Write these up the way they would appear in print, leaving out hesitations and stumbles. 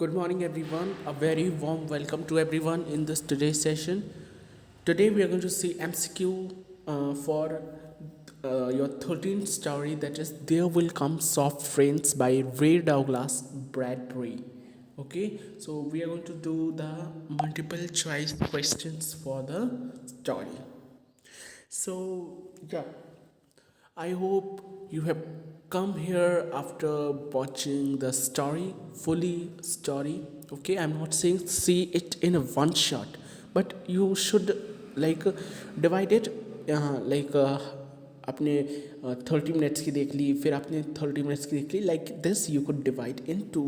Good morning, everyone. A very warm welcome to everyone in this today's session. Today, we are going to see MCQ for your 13th story, that is There Will Come Soft Rains by Ray Douglas Bradbury. Okay, so we are going to do the multiple choice questions for the story. So, yeah, I hope you have come here after watching the story, fully story. Okay, I'm not saying see it in a one shot, but you should like divide it like अपने 30 minutes की देख ली, फिर आपने 30 minutes की देख ली, like this you could divide in two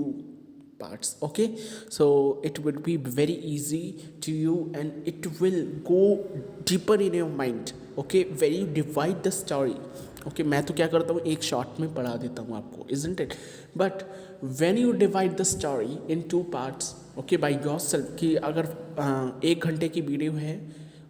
parts. Okay, so it would be very easy to you and it will go deeper in your mind. Okay, when you divide the story, okay, मैं तो क्या करता हूँ एक short में पढ़ा देता हूँ आपको, isn't it? But when you divide the story in two parts, okay, by yourself, कि अगर 1 घंटे की वीडियो है,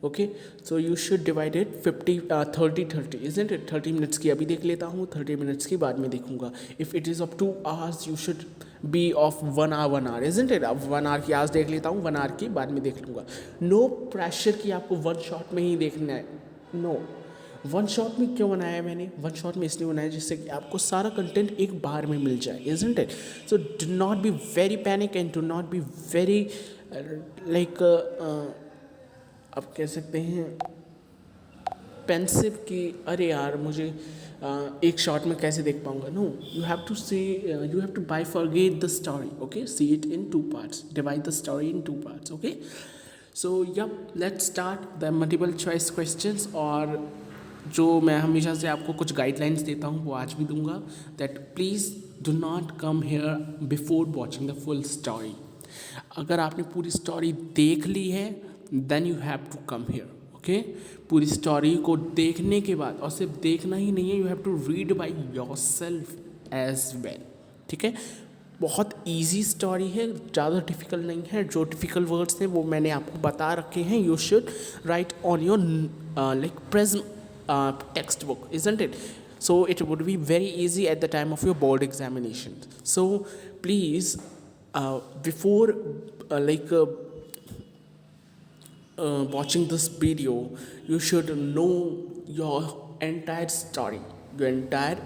okay, so you should divide it 30 isn't it? 30 minutes की अभी देख लेता हूँ, 30 मिनट्स की बाद में देखूंगा. If it is of 2 hours you should be of 1 hour isn't it? अब 1 hour की आज देख लेता हूँ, 1 hour की बाद में देख लूँगा. नो प्रेशर कि आपको वन शॉट में ही देखना है. नो, वन शॉट में क्यों बनाया है मैंने? वन शॉट में इसलिए बनाया जिससे कि आपको सारा कंटेंट एक बार में मिल जाए, isn't it? So do not be very panic and do not be very like आप कह सकते हैं पेंसिव कि अरे यार मुझे एक शॉट में कैसे देख पाऊंगा. No, you have to see, you have to bifurcate the story. Okay, see it in two parts, divide the story in two parts. Okay, so yup, let's start the multiple choice questions. और जो मैं हमेशा से आपको कुछ guidelines देता हूँ वो आज भी दूंगा, that please do not come here before watching the full story. अगर आपने पूरी स्टोरी देख ली है then you have to come here. Okay, पूरी स्टोरी को देखने के बाद, और सिर्फ देखना ही नहीं है, you have to read by yourself as well. ठीक है, बहुत ईजी स्टोरी है, ज़्यादा डिफ़िकल्ट नहीं है. जो डिफ़िकल्ट वर्ड्स हैं वो मैंने आपको बता रखे हैं. You should write on your like present text book, isn't it? So it would be very easy at the time of your board examination. So please, before watching this video, you should know your entire story, your entire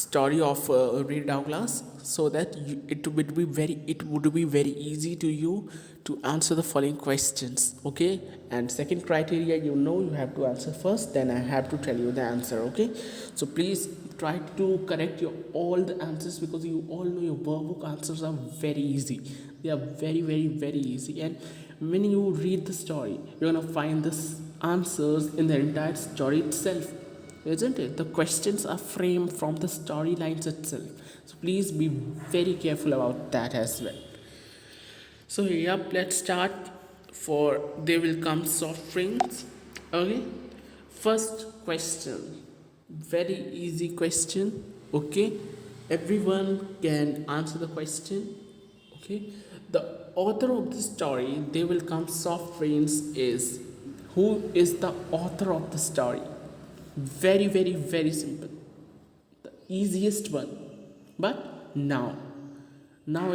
story of Ray Douglas, so that it would be very easy to you to answer the following questions. Okay, and second criteria, you have to answer first, then I have to tell you the answer. Okay, so please try to correct your all the answers, because you all know your workbook answers are very easy. They are very very very easy, and when you read the story, you're gonna find this answers in the entire story itself, isn't it? The questions are framed from the storylines itself, so please be very careful about that as well. So yep, let's start. For There Will Come Soft Rains. Okay, first question, very easy question. Okay, everyone can answer the question. Okay, the author of the story There Will Come Soft Rains is, who is the author of the story? Very very very simple, the easiest one. But now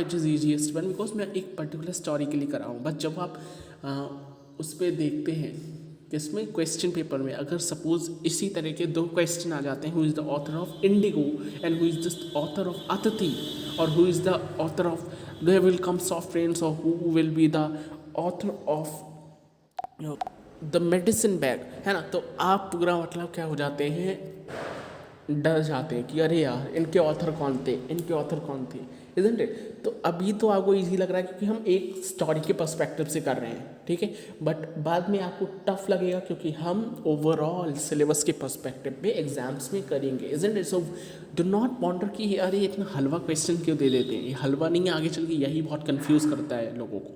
it is easiest one, because मैं एक particular story के लिए कर रहा हूँ. But जब आप उस पर देखते हैं किसमें, क्वेश्चन पेपर में, अगर सपोज इसी तरह के 2 क्वेश्चन आ जाते हैं, who is the author of Indigo and who is the author of Atithi, और who is the author of there will come soft rains, और who will be the author of the medicine bag, है ना, तो आप पूरा मतलब क्या हो जाते हैं, डर जाते हैं कि अरे यार इनके ऑथर कौन थे, इजंट इट? तो अभी तो आपको इजी लग रहा है क्योंकि हम एक स्टोरी के पर्सपेक्टिव से कर रहे हैं, ठीक है. बट बाद में आपको टफ लगेगा क्योंकि हम ओवरऑल सिलेबस के पर्सपेक्टिव पे एग्जाम्स में करेंगे, isn't it? So do not wonder कि अरे इतना हलवा क्वेश्चन क्यों दे देते हैं. ये हलवा नहीं है, आगे चल के यही बहुत कन्फ्यूज़ करता है लोगों को,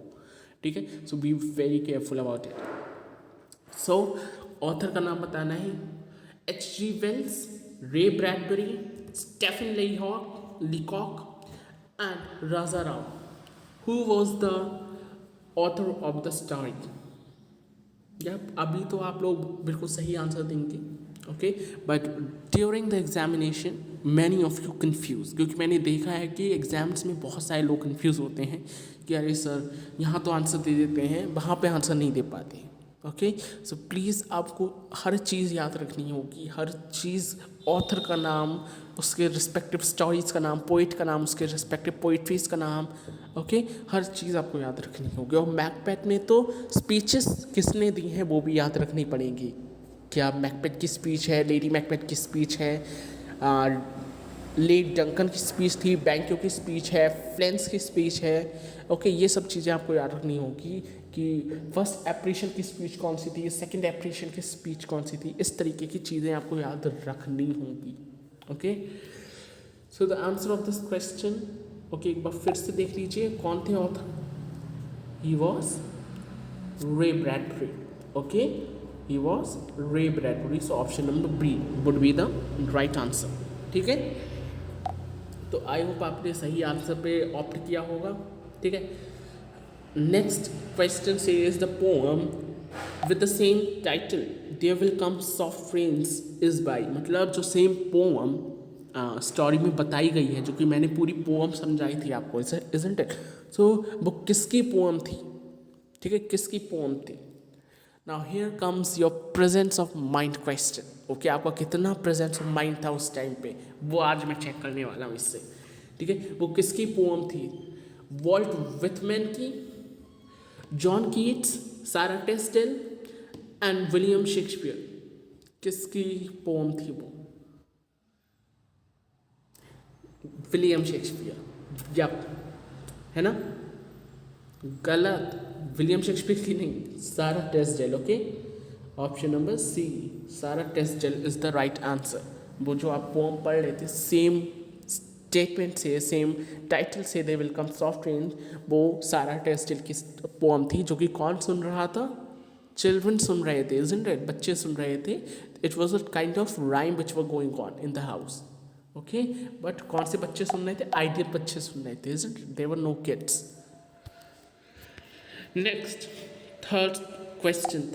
ठीक है. So be very careful about it. So author का नाम बताना है, H.G. Wells, Ray Bradbury, Stephen Leacock and Raja Rao. Who was the author of the story? अभी तो आप लोग बिल्कुल सही आंसर देंगे, okay. But during the examination many of you confuse, क्योंकि मैंने देखा है कि एग्ज़ाम्स में बहुत सारे लोग कन्फ्यूज़ होते हैं कि अरे सर यहाँ तो आंसर दे देते हैं, वहाँ पे आंसर नहीं दे पाते। ओके, सो प्लीज़ आपको हर चीज़ याद रखनी होगी, हर चीज़, ऑथर का नाम, उसके रिस्पेक्टिव स्टोरीज़ का नाम, पोइट का नाम, उसके रिस्पेक्टिव पोइट्रीज़ का नाम, ओके, हर चीज़ आपको याद रखनी होगी। और मैकबेथ में तो स्पीचेस किसने दी हैं वो भी याद रखनी पड़ेगी। क्या मैकबेथ की स्पीच है, लेडी मैकबेथ की स्पीच है, लेड डंकन की स्पीच थी, बैंक्यो की स्पीच है, फ्लेंस की स्पीच है। ओके, ये सब चीज़ें आपको याद रखनी होगी कि फर्स्ट एप्रेशन की स्पीच कौन सी थी, सेकंड एप्रेशन की स्पीच कौन सी थी। इस तरीके की चीज़ें आपको याद रखनी होंगी। Okay, so the answer of this question, okay, एक बार फिर से देख लीजिए कौन थे author. He was Ray Bradbury. Okay, he was Ray Bradbury. So option number B would be the right answer. ठीक है, तो आई होप आपने सही आंसर पे ऑप्ट किया होगा। ठीक है, नेक्स्ट क्वेश्चन से is the poem with the same title there will come soft rains is by, मतलब जो सेम पोएम स्टोरी में बताई गई है, जो कि मैंने पूरी पोएम समझाई थी आपको, इजंट इट। सो वो किसकी पोएम थी? ठीक है, किसकी पोएम थी? Now here comes your presence of mind question. Okay, आपका कितना प्रेजेंस ऑफ माइंड था उस टाइम पे, वो आज मैं चेक करने वाला हूँ इससे। ठीक है, वो किसकी पोएम थी? वॉल्ट विथमैन की, जॉन कीट्स, सारा टेस्टेल एंड विलियम शेक्सपियर। किसकी पोएम थी वो? William Shakespeare. यप, है ना? गलत, विलियम शेक्सपियर की नहीं, सारा टेस्डेल। ओके, ऑप्शन नंबर सी, सारा टेस्डेल इज द राइट आंसर। वो जो आप पोएम पढ़ रहे थे, सेम स्टेटमेंट से, सेम टाइटल से, they will come soft rain, वो सारा टेस्डेल की पोएम थी, जो कि कौन सुन रहा था? चिल्ड्रन सुन रहे थे, इजंट इट? बच्चे सुन रहे थे। It was a kind of rhyme which were going on in the house. Okay, but कौन से बच्चे सुन रहे थे? आइडियल बच्चे सुन रहे थे, isn't it? There were no kids. Next, third question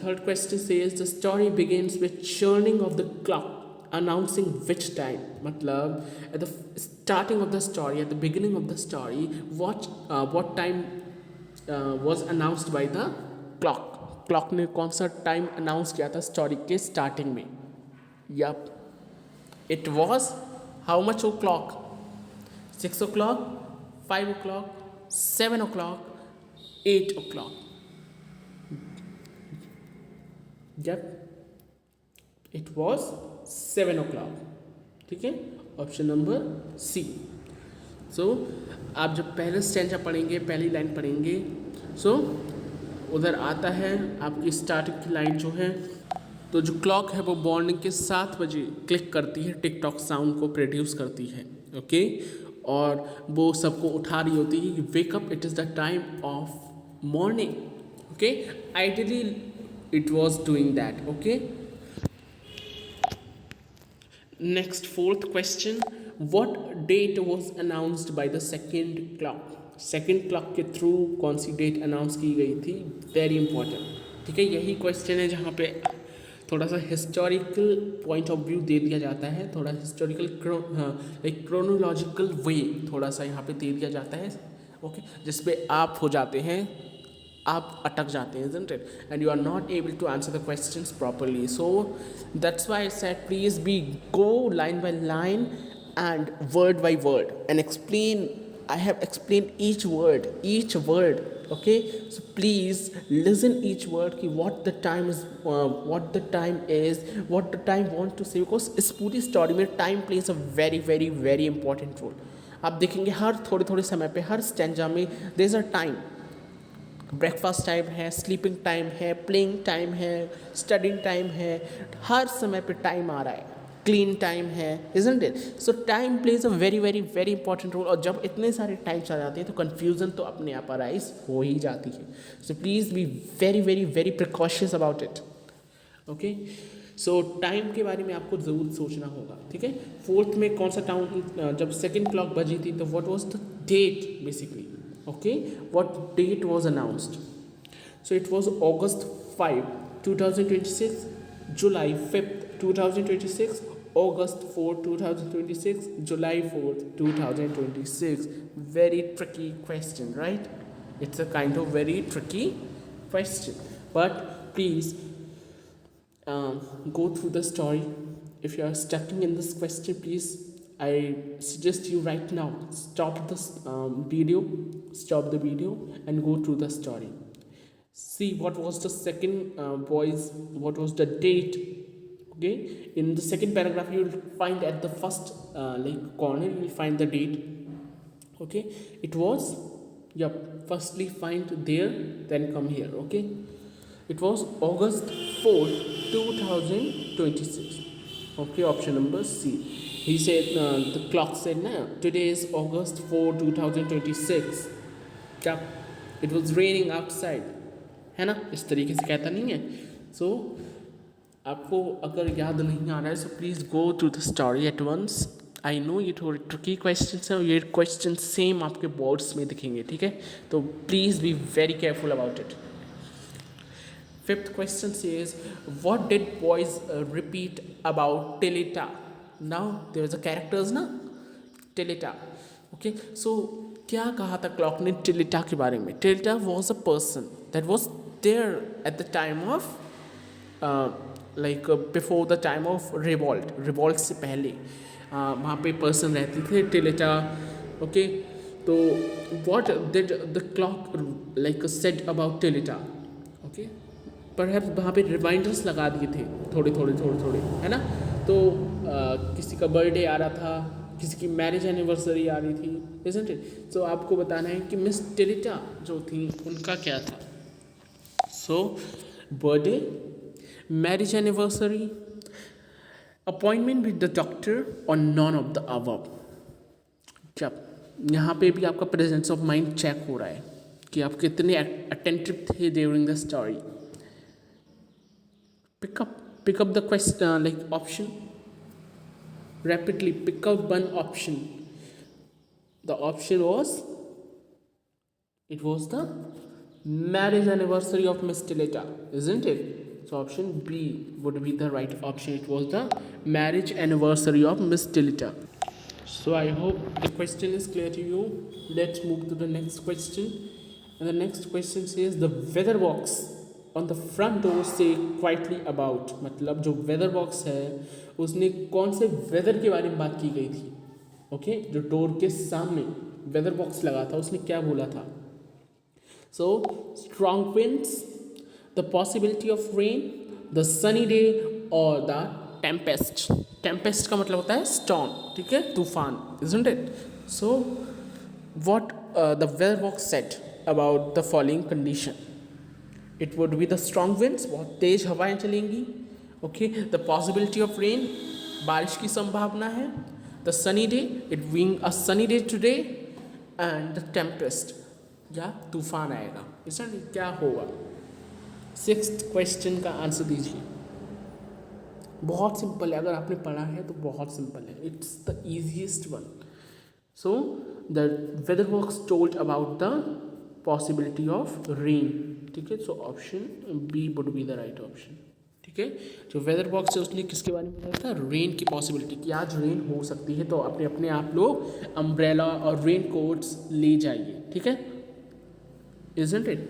says the story begins with churning of the clock announcing which time, मतलब at the starting of the story, at the beginning of the story, what time was announced by the clock ने कौन सा time announce किया था story के starting में? Yup, it was how much o'clock? 6 o'clock, 5 o'clock, 7 o'clock, 8 o'clock. Yep, it was 7 o'clock. ठीक है, option number C. सो आप जब पहले स्टैंजा पढ़ेंगे, पहली लाइन पढ़ेंगे, सो उधर आता है आपकी स्टार्टिंग की लाइन जो है, तो जो क्लॉक है वो मॉर्निंग के 7 बजे क्लिक करती है, टिकटॉक साउंड को प्रोड्यूस करती है। ओके, और वो सबको उठा रही होती है कि wake up, it is the time of morning. Okay, ideally it was doing that. Okay, next, fourth question, what date was announced by the second clock? second clock के थ्रू कौन सी डेट अनाउंस की गई थी? Very important. ठीक है, यही question है जहाँ पे थोड़ा सा हिस्टोरिकल पॉइंट ऑफ व्यू दे दिया जाता है, थोड़ा हिस्टोरिकल एक क्रोनोलॉजिकल वे थोड़ा सा यहाँ पे दे दिया जाता है। ओके, जिसपे आप हो जाते हैं, आप अटक जाते हैं, isn't it? And you are not able to answer the questions properly. So that's why I said please go line by line and word by word and explain. I have explained each word. Okay, so please listen each word कि what the time is, what the time want to say, because इस पूरी story में time plays a very very very important role. आप देखेंगे हर थोड़े समय पे, हर स्टैंजा में there is a time. Breakfast time है, स्लीपिंग टाइम है, प्लेइंग टाइम है, स्टडिंग टाइम है, हर समय पे टाइम आ रहा है, क्लीन टाइम है, isn't it? So time plays a very very very important role, और जब इतने सारे टाइम्स आ जाते हैं तो कन्फ्यूज़न तो अपने आप अराइज हो ही जाती है। So please be very very very precautious about it. Okay, so time के बारे में आपको ज़रूर सोचना होगा। ठीक है, फोर्थ में कौन सा टाउन, जब सेकेंड क्लॉक बजी थी तो what was the date basically? Okay, what date was announced? So it was August 5, 2026, July 5th, 2026, August 4, 2026, July 4th, 2026. Very tricky question, right? It's a kind of very tricky question. But please go through the story. If you are stuck in this question, please, I suggest you right now stop this stop the video and go through the story. See what was the second voice, what was the date. Okay, in the second paragraph you will find at the first corner you will find the date. Okay, it was, yep, firstly find there, then come here. Okay, it was August 4th, 2026. Okay, option number C. He said the clock said now today is August 4, 2026. क्या, it was raining outside, है ना, इस तरीके से कहता नहीं है. सो आपको अगर याद नहीं आ रहा है, so please go to the story at once. I know ये थोड़े ट्रिकी क्वेश्चन हैं और ये क्वेश्चन सेम आपके बोर्ड्स में दिखेंगे, ठीक है, तो please be very careful about it. Fifth question says, what did boys repeat about Tilita? Now there is a characters ना, Tilita. Okay, so क्या कहा था क्लॉक ने Tilita के बारे में? Tilita was a person that was there at the time of before the time of revolt से पहले वहाँ पे person रहते थे Tilita. Okay, तो what did the clock said about Tilita? Okay, पर वहाँ पे रिमाइंडर्स लगा दिए थे थोड़े है ना. तो किसी का बर्थडे आ रहा था, किसी की मैरिज एनिवर्सरी आ रही थी, इजंट इट. सो आपको बताना है कि मिस टिलिटा जो थी उनका क्या था. So birthday, marriage anniversary, appointment with the doctor और नॉन ऑफ द अबव. जब यहाँ पे भी आपका प्रेजेंस ऑफ माइंड चेक हो रहा है कि आप कितने अटेंटिव थे during the story. Pick up the question option rapidly. Pick out one option. The option was, it was the marriage anniversary of Miss Tilita, isn't it? So option B would be the right option. It was the marriage anniversary of Miss Tilita. So I hope the question is clear to you. Let's move to the next question. And the next question says, the weather box on the front door से quietly about. मतलब जो weather box है उसने कौन से weather के बारे में बात की गई थी. ओके, जो डोर के सामने वेदर बॉक्स लगा था उसने क्या बोला था. So strong winds, the possibility of rain, the sunny day और द टेम्पेस्ट. टेम्पेस्ट का मतलब होता है स्टॉर्म, ठीक है, तूफान, isn't it. So what the weather box said about the following condition. It would be the strong winds, बहुत तेज हवाएं चलेंगी. Okay, the possibility of rain, बारिश की संभावना है. The sunny day, it being a sunny day today. And the Tempest, या तूफान आएगा. इसमें क्या होगा. सिक्स्थ क्वेश्चन का आंसर दीजिए. बहुत सिंपल है, अगर आपने पढ़ा है तो बहुत सिंपल है. It's the easiest one. So the weather box told about the possibility of rain. ठीक है, so option B would be the right option. ठीक है, जो वेदर बॉक्स है उसने किसके बारे में बताया था, रेन की पॉसिबिलिटी, कि आज रेन हो सकती है, तो अपने आप लोग अम्ब्रेला और रेन कोट्स ले जाइए. ठीक है, isn't it.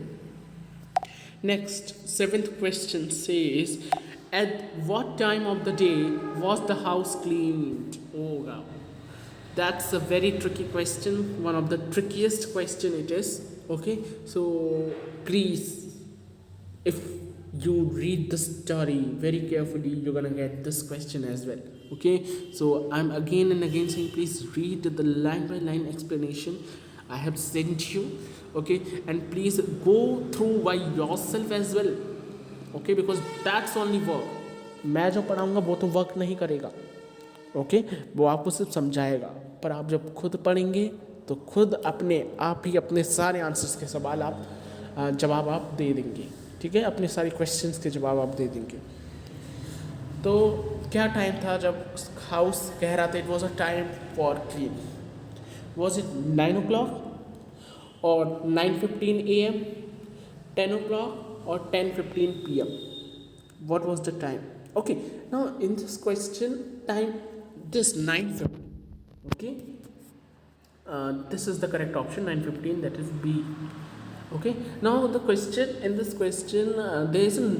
Next, seventh question says, at what time of the day was the house cleaned. Oh wow, that's a very tricky question, one of the trickiest question it is. Okay, so please, if you read the story very carefully, you're gonna get this question as well. Okay, so I'm again and again saying, please read the line by line explanation I have sent you. Okay, and please go through by yourself as well. Okay, because that's only work. मैं जो पढ़ाऊँगा वो तो work नहीं करेगा. Okay, वो आपको सिर्फ समझाएगा, पर आप जब खुद पढ़ेंगे तो खुद अपने आप ही अपने सारे आंसर्स के सवाल आप जवाब आप दे देंगे. ठीक है, अपने सारे क्वेश्चंस के जवाब आप दे देंगे. तो क्या टाइम था जब हाउस कह रहा था it was a time for clean. Was it 9 o'clock और 9:15 AM, 10 o'clock और 10:15 PM? What was the time. Okay, now in this question, time this 9:50. Okay, this is the correct option, 9:15. That is B. Okay. Now the question in this question, there is an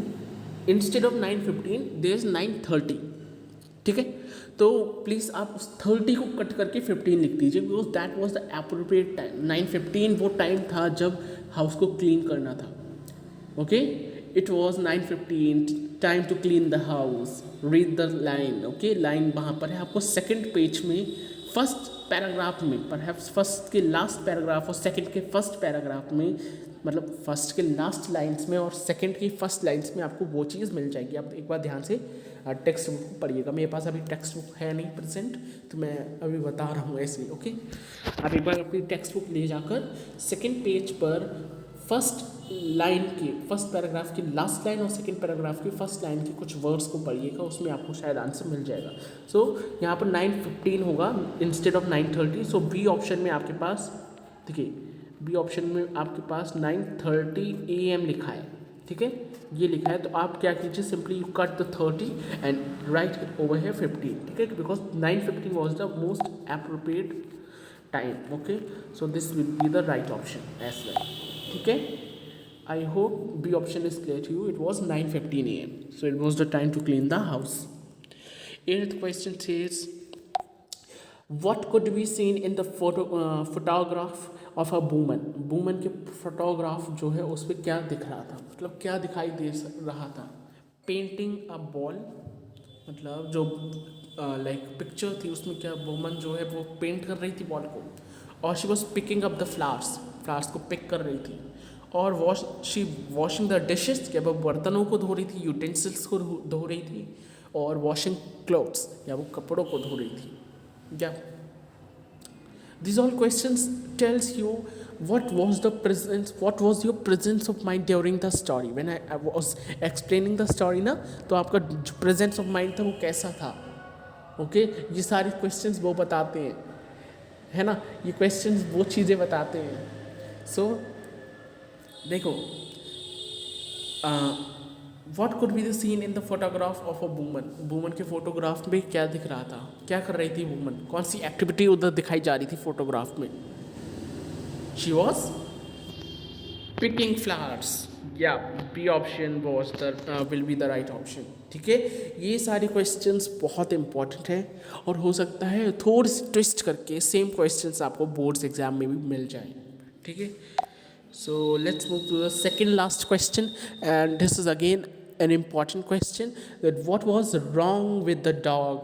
instead of 9:15, there is 9:30. ठीक है, तो please आप उस 30 को cut करके 15 लिख दीजिए, because that was the appropriate time. 9:15 वो टाइम था जब हाउस को क्लीन करना था. Okay, it was 9:15 time to clean the house. Read the line. Okay, line वहाँ पर है आपको सेकेंड पेज में फर्स्ट पैराग्राफ में, परहैप्स फर्स्ट के लास्ट पैराग्राफ और सेकंड के फर्स्ट पैराग्राफ में, मतलब फर्स्ट के लास्ट लाइंस में और सेकंड की फर्स्ट लाइंस में आपको वो चीज़ मिल जाएगी. आप एक बार ध्यान से टेक्स्ट बुक पढ़िएगा. मेरे पास अभी टेक्स्ट बुक है नहीं प्रेजेंट, तो मैं अभी बता रहा हूँ ऐसे. ओके, आप एक बार अपनी टेक्स्ट बुक ले जाकर सेकंड पेज पर फर्स्ट लाइन के फर्स्ट पैराग्राफ की लास्ट लाइन और सेकंड पैराग्राफ की फर्स्ट लाइन के कुछ वर्ड्स को पढ़िएगा, उसमें आपको शायद आंसर मिल जाएगा. सो यहाँ पर 9:15 होगा instead of 9:30. So B option में आपके पास, देखिए बी ऑप्शन में आपके पास 9:30 AM लिखा है. ठीक है, ये लिखा है. तो आप क्या कीजिए, simply you cut the 30 and write it over है 15. ठीक है, because 9:15 was the most appropriate time. Okay, so this will be the right option as well. ठीक है, I hope B option is clear to you. It was 9:15 AM. So it was the time to clean the house. Eighth question says, what could be seen in the photograph of a woman? Woman के photograph जो है उस पर क्या दिख रहा था, मतलब क्या दिखाई दे रहा था? Painting a ball, मतलब जो लाइक पिक्चर थी उसमें क्या वुमन जो है वो पेंट कर रही थी बॉल को, और she was picking up the flowers को पिक कर रही थी. और वॉशिंग द डिशेस, क्या वो बर्तनों को धो रही थी, यूटेंसिल्स को धो रही थी, और वॉशिंग क्लोथ्स, या वो कपड़ों को धो रही थी. या these all questions tells you what was your presence of mind during the story. When I was explaining the story ना, तो आपका जो presence of mind था वो कैसा था. ओके, ये सारे questions वो बताते हैं, है ना, ये questions वो चीज़ें बताते हैं. सो देखो, what could be the seen in the photograph of a woman. Woman के फोटोग्राफ में क्या दिख रहा था, क्या कर रही थी वुमन, कौन सी एक्टिविटी उधर दिखाई जा रही थी फोटोग्राफ में? She was picking flowers. या B option was the will be the right option. ठीक है, ये सारे क्वेश्चंस बहुत इंपॉर्टेंट हैं और हो सकता है थोड़ी सी ट्विस्ट करके सेम क्वेश्चंस आपको बोर्ड्स एग्जाम में भी मिल जाए. ठीक है, so let's move to the second last question, and this is again an important question, that what was wrong with the dog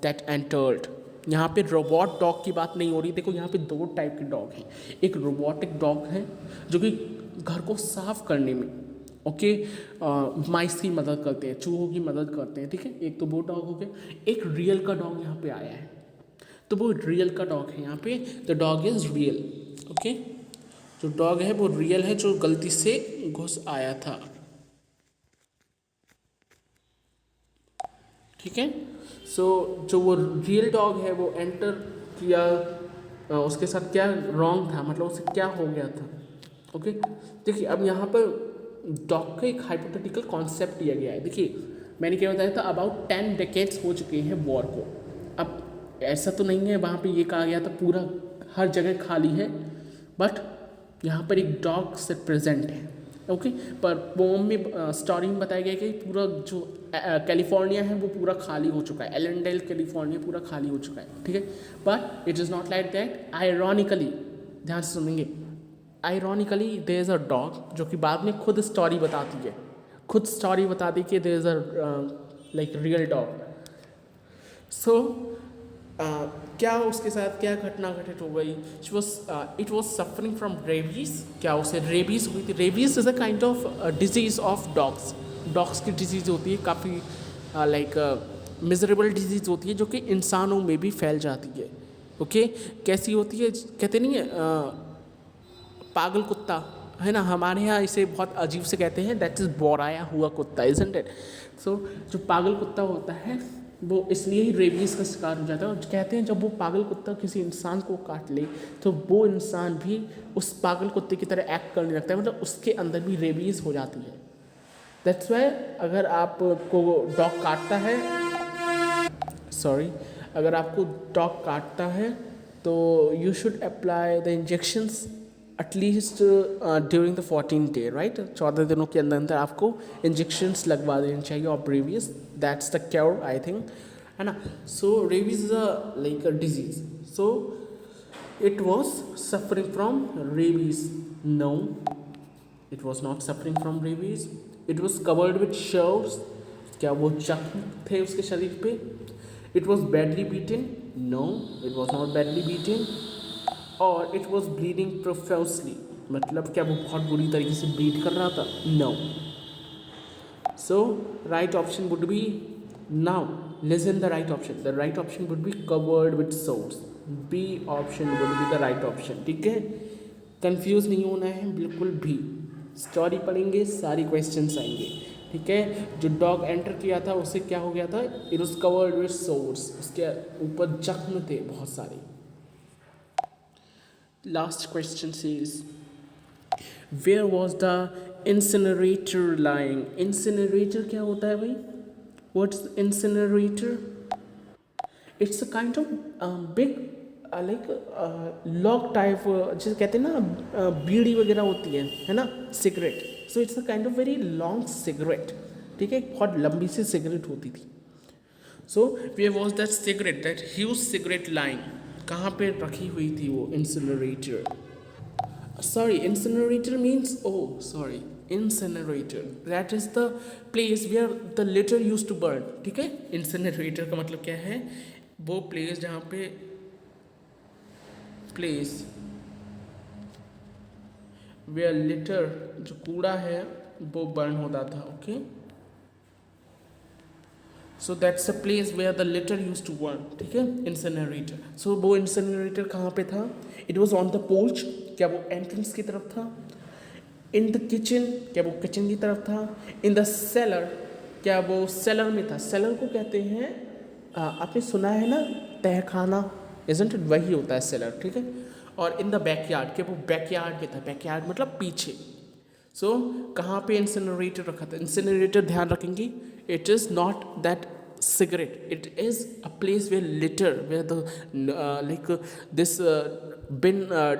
that entered. यहाँ पे रोबोट डॉग की बात नहीं हो रही. देखो यहाँ पे दो टाइप के डॉग हैं. एक रोबोटिक डॉग है जो कि घर को साफ करने में ओके माइस की मदद करते हैं, चूहों की मदद करते हैं. ठीक है, एक तो वो डॉग हो गया. एक रियल का डॉग यहाँ पे आया है, तो वो रियल का डॉग है. यहाँ पे the dog is real. Okay, जो डॉग है वो रियल है, जो गलती से घुस आया था. ठीक है, सो जो वो रियल डॉग है वो एंटर किया, उसके साथ क्या रॉन्ग था, मतलब उसे क्या हो गया था. ओके, देखिए अब यहाँ पर डॉग का एक हाइपोथेटिकल कॉन्सेप्ट दिया गया है. देखिए मैंने क्या बताया था, अबाउट 10 डेकेड्स हो चुके हैं वॉर को. अब ऐसा तो नहीं है वहाँ पे ये कहा गया था पूरा हर जगह खाली है, बट यहाँ पर एक डॉग से प्रेजेंट है. ओके, पर पोम में स्टोरी में बताया गया कि पूरा जो कैलिफोर्निया है वो पूरा खाली हो चुका है. एलेंडेल कैलिफोर्निया पूरा खाली हो चुका है. ठीक है, but it is not like that. Ironically, ध्यान से सुनेंगे, ironically there is a dog जो कि बाद में खुद स्टोरी बताती है, खुद स्टोरी बताती है कि there is a like real dog. So क्या उसके साथ क्या घटना घटित हो गई. It was suffering from rabies. क्या उसे रेबीज हुई थी. Rabies is a kind of disease of dogs. Dogs की डिजीज़ होती है, काफ़ी लाइक मिजरेबल डिजीज़ होती है जो कि इंसानों में भी फैल जाती है. ओके, कैसी होती है, कहते नहीं है पागल कुत्ता, है ना, हमारे यहाँ इसे बहुत अजीब से कहते हैं, दैट इज़ बोराया हुआ कुत्ता, इजंट इट. सो जो पागल कुत्ता होता है वो इसलिए ही रेबीज़ का शिकार हो जाता है. और कहते हैं जब वो पागल कुत्ता किसी इंसान को काट ले तो वो इंसान भी उस पागल कुत्ते की तरह एक्ट करने लगता है, मतलब उसके अंदर भी रेबीज़ हो जाती है. दैट्स वाई अगर आपको डॉग काटता है, सॉरी, अगर आपको डॉग काटता है तो you should apply the injections at least during the 14 day, right. 14 दिनों के अंदर अंदर आपको इंजेक्शंस लगवा देने चाहिए of rabies, that's the cure I think, है ना। So rabies is a like a disease, so it was suffering from rabies, no it was not suffering from rabies, it was covered with sores, क्या वो जख्म थे उसके शरीर पे। It was badly beaten, no it was not badly beaten. और it was bleeding profusely, मतलब क्या वो बहुत बुरी तरीके से ब्लीड कर रहा था, no. So right option would be, now listen the right option, the right option would be covered with sores, B option would be the right option, ठीक है। कंफ्यूज नहीं होना है बिल्कुल भी, स्टोरी पढ़ेंगे सारी क्वेश्चंस आएंगे, ठीक है। जो डॉग एंटर किया था उससे क्या हो गया था, it was covered with sores, उसके ऊपर जख्म थे बहुत सारे। Last question is where was the incinerator lying. Incinerator क्या होता है भाई, what's incinerator? It's a kind of big like log type, जैसे कहते हैं ना बीड़ी वगैरह होती है ना, cigarette. So it's a kind of very long cigarette, ठीक है, बहुत लंबी सी सिगरेट होती थी। So where was that cigarette, that huge cigarette line, कहाँ पे रखी हुई थी वो incinerator? Sorry, incinerator means, oh sorry, incinerator that is the place where the litter use to burn, ठीक है। इंसिनरेटर का मतलब क्या है, वो प्लेस जहाँ पे प्लेस वेयर लिटर, जो कूड़ा है वो बर्न होता था, okay. So that's a place where the litter use to burn, ठीक है, इंसिनरेटर। सो वो इंसिनरेटर कहाँ पे था? It was on the porch, क्या वो एंट्रेंस की तरफ था? इन द किचन, क्या वो किचन की तरफ था? इन द सेलर, क्या वो सेलर में था? सेलर को कहते हैं आपने सुना है ना तहखाना, इजंट इट, वही होता है सेलर, ठीक है। और इन द बैकयार्ड, क्या वो बैकयार्ड में था? बैकयार्ड मतलब पीछे। सो कहाँ पे इंसिनरेटर रखा था? इंसिनरेटर ध्यान रखेंगे, it is not that cigarette, it is a place where litter, where the like this bin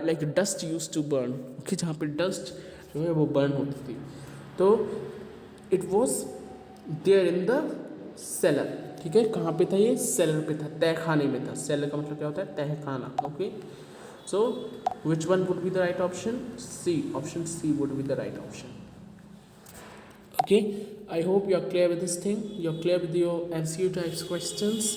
like dust used to burn, okay, जहाँ पे dust जो है वो burn होती थी। तो it was there in the cellar, ठीक है। कहाँ पे था ये? सेलर पे था, तहखाने में था। सेलर का मतलब क्या होता है? तहखाना, okay. So which one would be the right option? C, option C would be the right option. Okay, I hope you are clear with this thing, you are clear with your MCQ types questions।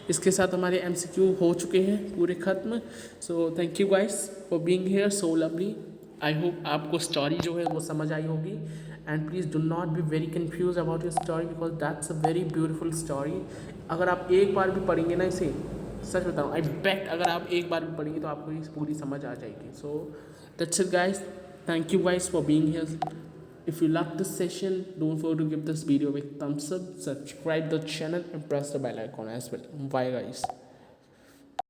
इसके साथ हमारे MCQ हो चुके हैं पूरे ख़त्म। So thank you guys for being here, so lovely. I hope आपको story जो है वो समझ आई होगी, and please do not be very confuse about your story, because that's a very beautiful story. अगर आप एक बार भी पढ़ेंगे ना इसे, सच बताऊँ, आई बेट अगर आप एक बार भी पढ़ेंगे तो आपको ये पूरी समझ आ जाएगी। So that's it guys, thank you guys for being here. If you love this session, don't forget to give this video a thumbs up, subscribe the channel and press the bell icon as well. Bye guys.